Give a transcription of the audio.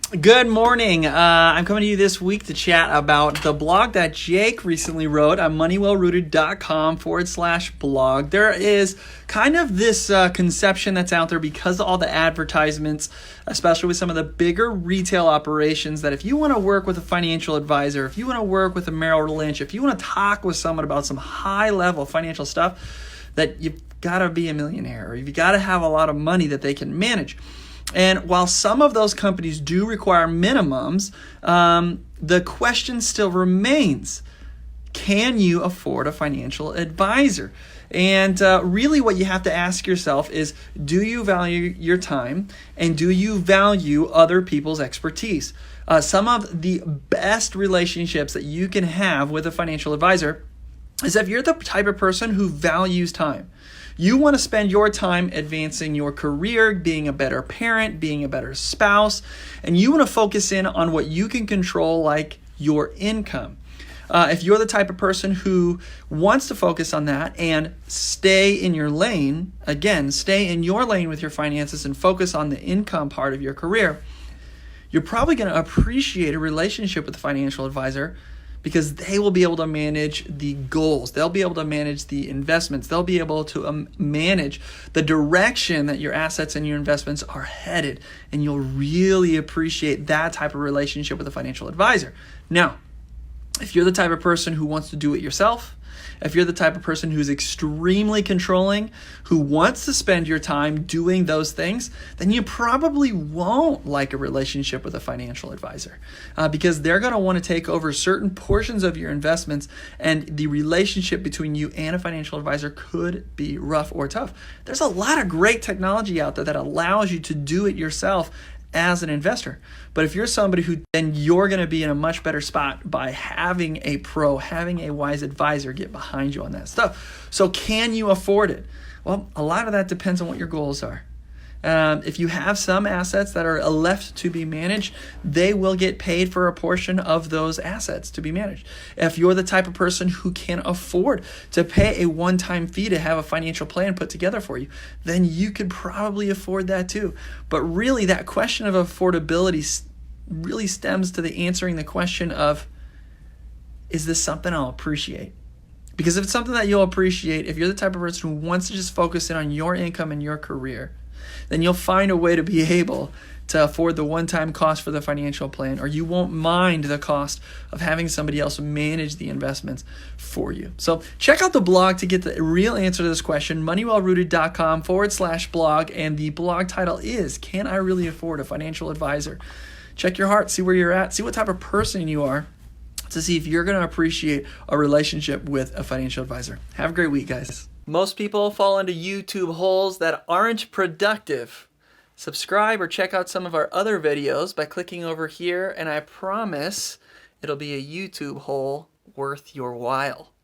Good morning. I'm coming to you this week to chat about the blog that Jake recently wrote on moneywellrooted.com/blog. There is kind of this conception that's out there because of all the advertisements, especially with some of the bigger retail operations, that if you want to work with a financial advisor, if you want to work with a Merrill Lynch, if you want to talk with someone about some high-level financial stuff, that you've got to be a millionaire or you've got to have a lot of money that they can manage. And while some of those companies do require minimums, the question still remains, can you afford a financial advisor? And really what you have to ask yourself is, do you value your time and do you value other people's expertise? Some of the best relationships that you can have with a financial advisor is if you're the type of person who values time. You want to spend your time advancing your career, being a better parent, being a better spouse, and you want to focus in on what you can control, like your income. If you're the type of person who wants to focus on that and stay in your lane, again, stay in your lane with your finances and focus on the income part of your career, you're probably going to appreciate a relationship with a financial advisor, because they will be able to manage the goals. They'll be able to manage the investments. They'll be able to manage the direction that your assets and your investments are headed. And you'll really appreciate that type of relationship with a financial advisor. Now, if you're the type of person who wants to do it yourself, if you're the type of person who's extremely controlling, who wants to spend your time doing those things, then you probably won't like a relationship with a financial advisor because they're going to want to take over certain portions of your investments, and the relationship between you and a financial advisor could be rough or tough. There's a lot of great technology out there that allows you to do it yourself as an investor. But if you're somebody who, then you're going to be in a much better spot by having a pro, having a wise advisor get behind you on that stuff. So can you afford it? Well, a lot of that depends on what your goals are. If you have some assets that are left to be managed, they will get paid for a portion of those assets to be managed. If you're the type of person who can afford to pay a one-time fee to have a financial plan put together for you, then you could probably afford that too. But really, that question of affordability really stems to the answering the question of, is this something I'll appreciate? Because if it's something that you'll appreciate, if you're the type of person who wants to just focus in on your income and your career, then you'll find a way to be able to afford the one-time cost for the financial plan, or you won't mind the cost of having somebody else manage the investments for you. So check out the blog to get the real answer to this question, moneywellrooted.com/blog, and the blog title is, Can I Really Afford a Financial Advisor? Check your heart, see where you're at, see what type of person you are, to see if you're going to appreciate a relationship with a financial advisor. Have a great week, guys. Most people fall into YouTube holes that aren't productive. Subscribe or check out some of our other videos by clicking over here, and I promise it'll be a YouTube hole worth your while.